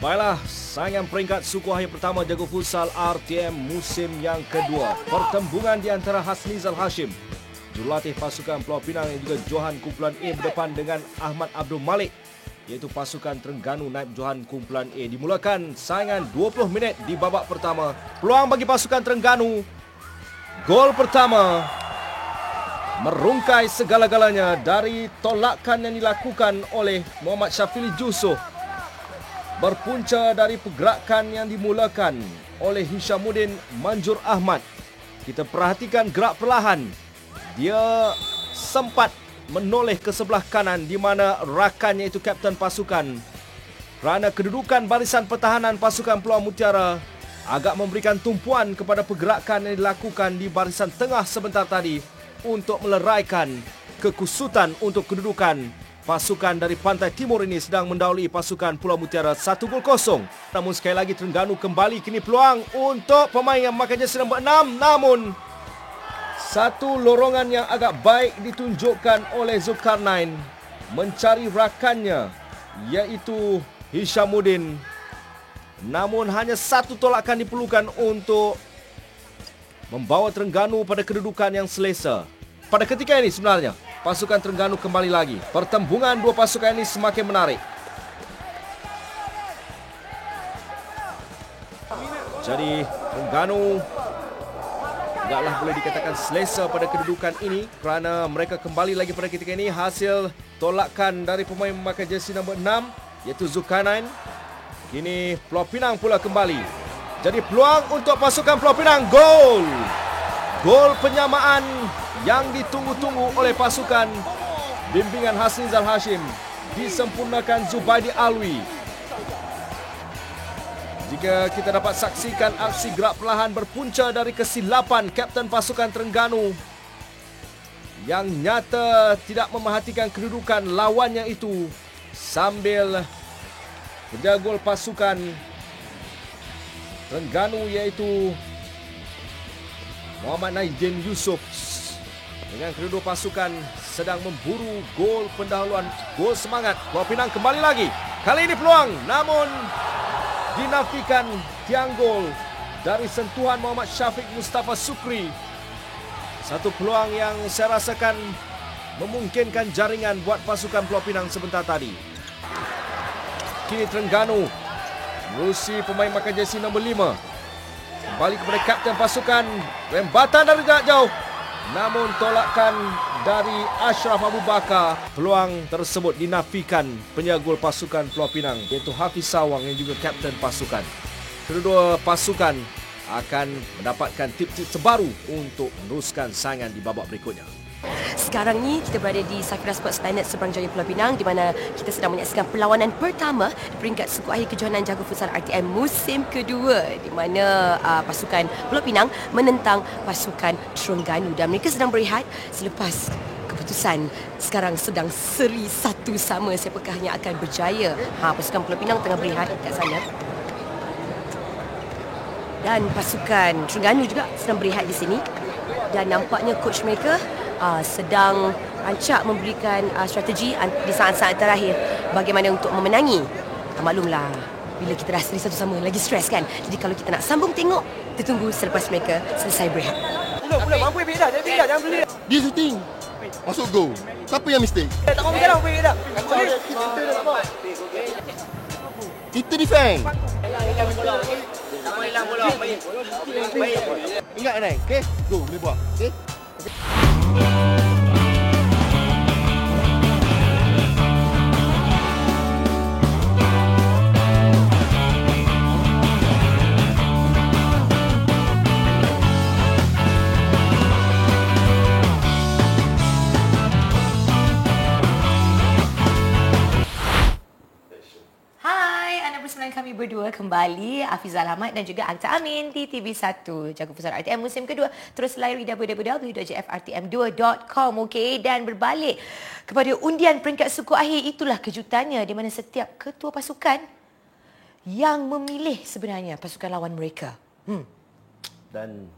Baiklah, saingan peringkat suku akhir pertama jago futsal RTM musim yang kedua. Pertembungan di antara Hasnizal Hashim, jurulatih pasukan Pulau Pinang yang juga Johan kumpulan A berdepan dengan Ahmad Abdul Malik, iaitu pasukan Terengganu naib Johan kumpulan A. Dimulakan saingan 20 minit di babak pertama. Peluang bagi pasukan Terengganu. Gol pertama merungkai segala-galanya dari tolakan yang dilakukan oleh Muhammad Syafili Jusof. Berpunca dari pergerakan yang dimulakan oleh Hishamuddin Manjur Ahmad. Kita perhatikan gerak perlahan. Dia sempat menoleh ke sebelah kanan di mana rakannya itu kapten pasukan. Kerana kedudukan barisan pertahanan pasukan Pulau Mutiara agak memberikan tumpuan kepada pergerakan yang dilakukan di barisan tengah sebentar tadi untuk meleraikan kekusutan untuk kedudukan pasukan dari Pantai Timur ini sedang mendahului pasukan Pulau Mutiara 1-0. Namun sekali lagi Terengganu kembali kini peluang untuk pemain yang memakai jersey nombor 6. Namun satu lorongan yang agak baik ditunjukkan oleh Zulkarnain mencari rakannya iaitu Hishamuddin. Namun hanya satu tolakan diperlukan untuk membawa Terengganu pada kedudukan yang selesa. Pada ketika ini sebenarnya pasukan Terengganu kembali lagi. Pertembungan dua pasukan ini semakin menarik. Jadi Terengganu tidaklah boleh dikatakan selesa pada kedudukan ini kerana mereka kembali lagi pada ketika ini hasil tolakan dari pemain memakai jersey nombor 6 iaitu Zulkarnain. Kini Pulau Pinang pula kembali. Jadi peluang untuk pasukan Pulau Pinang. Gol! Gol penyamaan yang ditunggu-tunggu oleh pasukan bimbingan Hasnizal Hashim disempurnakan Zubaidi Alwi. Jika kita dapat saksikan aksi gerak perlahan berpunca dari kesilapan kapten pasukan Terengganu yang nyata tidak memerhatikan kedudukan lawannya itu sambil penjaga gol pasukan Terengganu iaitu Muhammad Naidin Yusof dengan kedua pasukan sedang memburu gol pendahuluan, gol semangat. Pulau Pinang kembali lagi. Kali ini peluang namun dinafikan tiang gol dari sentuhan Muhammad Syafiq Mustafa Sukri. Satu peluang yang saya rasakan memungkinkan jaringan buat pasukan Pulau Pinang sebentar tadi. Kini Terengganu menerusi pemain makan jersey nombor 5. Kembali kepada kapten pasukan, rembatan dari jarak jauh. Namun tolakan dari Ashraf Abu Bakar, peluang tersebut dinafikan penjaga gol pasukan Pulau Pinang iaitu Hafiz Sawang yang juga kapten pasukan. Kedua pasukan akan mendapatkan tip-tip terbaru untuk meneruskan saingan di babak berikutnya. Sekarang ni kita berada di Safira Sports Planet Seberang Jaya Pulau Pinang di mana kita sedang menyaksikan perlawanan pertama di peringkat suku akhir kejohanan jago futsal RTM musim kedua di mana pasukan Pulau Pinang menentang pasukan Terengganu dan mereka sedang berehat selepas keputusan sekarang sedang seri 1 sama siapakah yang akan berjaya. Pasukan Pulau Pinang tengah berehat kat sana. Dan pasukan Terengganu juga sedang berehat di sini dan nampaknya coach mereka sedang rancak memberikan strategi di saat-saat terakhir bagaimana untuk memenangi. Maklumlah, bila kita dah seri satu sama lagi stres kan. Jadi kalau kita nak sambung tengok, kita tunggu selepas mereka selesai berehat. Pula mampu beda, jangan beli. Dia shooting masuk gol. Siapa yang mistake? Tak mau berjalan beda. Kita defend. Jangan hilang bola. Baik. Ingat kan? Okey, go boleh buat. Okey. Kami berdua kembali, Afizal Ahmad dan juga Akta Amin di TV1 Jago Futsal RTM musim kedua. Terus layari www.jfrtm2.com. Okey, dan berbalik kepada undian peringkat suku akhir, itulah kejutannya di mana setiap ketua pasukan yang memilih sebenarnya pasukan lawan mereka. Dan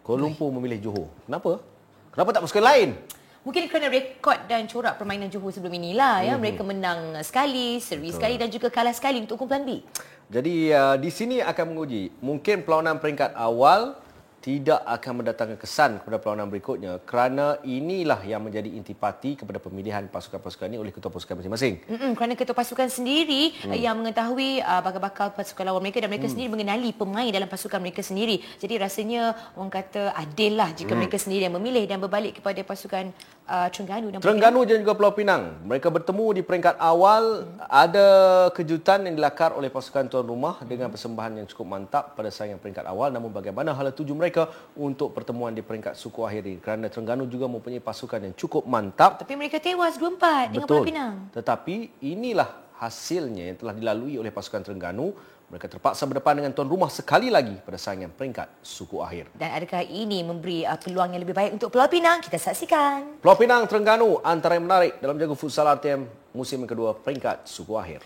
Kuala Lumpur memilih Johor. Kenapa? Kenapa tak pasukan lain? Mungkin kerana rekod dan corak permainan Johor sebelum inilah ya, mereka menang sekali, seri sekali dan juga kalah sekali untuk kumpulan B. Jadi di sini akan menguji mungkin perlawanan peringkat awal tidak akan mendatangkan kesan kepada perlawanan berikutnya kerana inilah yang menjadi intipati kepada pemilihan pasukan-pasukan ini oleh ketua pasukan masing-masing. Kerana ketua pasukan sendiri yang mengetahui bakal-bakal pasukan lawan mereka dan mereka sendiri mengenali pemain dalam pasukan mereka sendiri. Jadi rasanya orang kata adil lah jika mereka sendiri yang memilih dan berbalik kepada pasukan Terengganu dan Terengganu dan juga Pulau Pinang. Mereka bertemu di peringkat awal. Ada kejutan yang dilakar oleh pasukan tuan rumah dengan persembahan yang cukup mantap pada saingan peringkat awal. Namun bagaimana hala tuju mereka untuk pertemuan di peringkat suku akhir ini? Kerana Terengganu juga mempunyai pasukan yang cukup mantap. Tapi mereka tewas 2-4 dengan Pulau Pinang. Tetapi inilah hasilnya yang telah dilalui oleh pasukan Terengganu. Mereka terpaksa berdepan dengan tuan rumah sekali lagi pada saingan peringkat suku akhir. Dan adakah ini memberi peluang yang lebih baik untuk Pulau Pinang? Kita saksikan. Pulau Pinang Terengganu antara yang menarik dalam jago futsal RTM musim yang kedua peringkat suku akhir.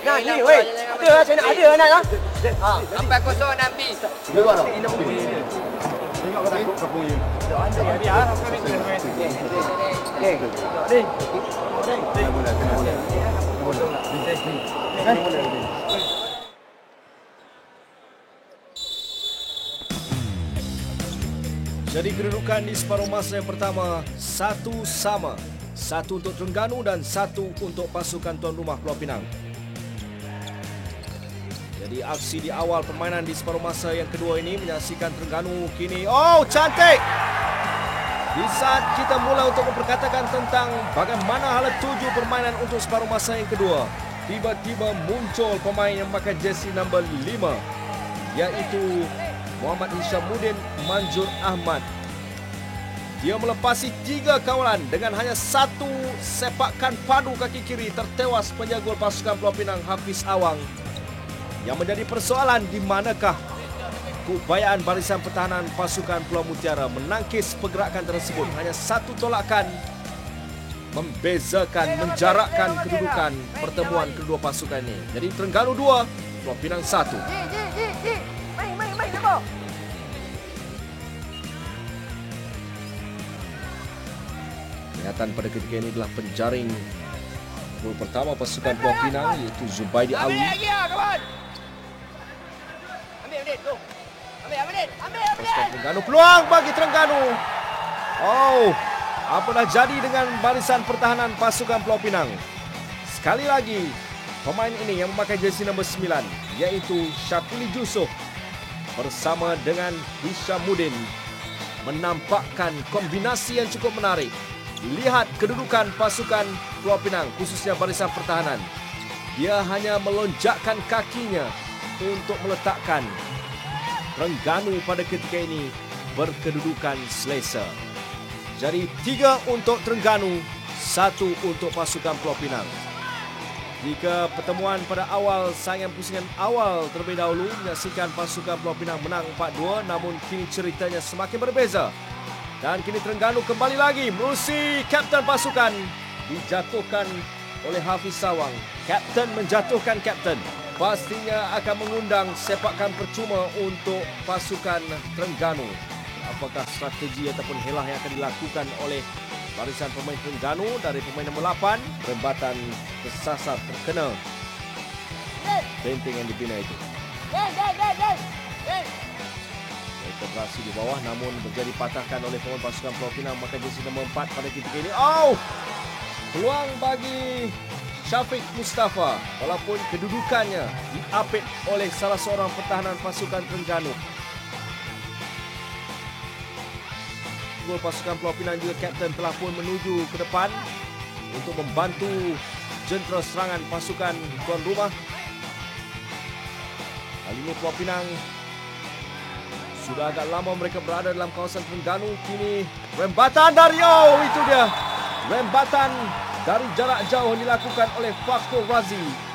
Nah, ni weh. Ada saya nak ada nak. Sampai kosong Nabi. Tengok kau takut kau punya. Biar aku ni. Okey. Ni. Jadi kedudukan di separuh masa yang pertama, 1 sama. 1 untuk Terengganu dan 1 untuk pasukan tuan rumah Pulau Pinang. Jadi aksi di awal permainan di separuh masa yang kedua ini menyaksikan Terengganu kini. Oh, cantik! Di saat kita mula untuk memperkatakan tentang bagaimana hala tuju permainan untuk separuh masa yang kedua, tiba-tiba muncul pemain yang memakai jersey nombor 5, iaitu Muhammad Hishamuddin Manjur Ahmad. Dia melepasi 3 kawalan dengan hanya 1 sepakan padu kaki kiri tertewas penjaga pasukan Pulau Pinang Hafiz Awang. Yang menjadi persoalan di manakah keupayaan barisan pertahanan pasukan Pulau Mutiara menangkis pergerakan tersebut. Hanya 1 tolakan membezakan, menjarakkan kedudukan pertemuan kedua pasukan ini. Jadi Terengganu 2, Pulau Pinang 1. Main apa? Kelihatan pada ketika ini adalah penjaring gol pertama pasukan Pulau Pinang iaitu Zubaidi Ali. kawan. Ambil, go. Ambil. Pasukan Terengganu, peluang bagi Terengganu. Oh, apa dah jadi dengan barisan pertahanan pasukan Pulau Pinang? Sekali lagi, pemain ini yang memakai jersey nombor 9 iaitu Syafili Jusof bersama dengan Hishamuddin menampakkan kombinasi yang cukup menarik. Lihat kedudukan pasukan Pulau Pinang, khususnya barisan pertahanan. Dia hanya melonjakkan kakinya untuk meletakkan. Terengganu pada ketika ini berkedudukan selesa. Jadi 3 untuk Terengganu, 1 untuk pasukan Pulau Pinang. Jika pertemuan pada awal saingan pusingan awal terlebih dahulu menyaksikan pasukan Pulau Pinang menang 4-2, namun kini ceritanya semakin berbeza. Dan kini Terengganu kembali lagi menerusi kapten pasukan dijatuhkan oleh Hafiz Awang. Kapten menjatuhkan kapten. Pastinya akan mengundang sepakan percuma untuk pasukan Terengganu. Apakah strategi ataupun helah yang akan dilakukan oleh barisan pemain Terengganu dari pemain nombor 8, rembatan tersasar terkena benteng yang dibina itu. Mereka berhasil di bawah namun menjadi patahkan oleh pemain pasukan Pulau Pinang maka jersey nombor 4 pada ketika ini. Oh! Peluang bagi Syafiq Mustafa walaupun kedudukannya diapit oleh salah seorang pertahanan pasukan Terengganu. Gol pasukan Pulau Pinang juga kapten telah pun menuju ke depan untuk membantu jentera serangan pasukan tuan rumah. Kali ini Pulau Pinang sudah agak lama mereka berada dalam kawasan Terengganu. Kini rembatan dari itu dia. Rembatan dari jarak jauh dilakukan oleh Fakhur Razi.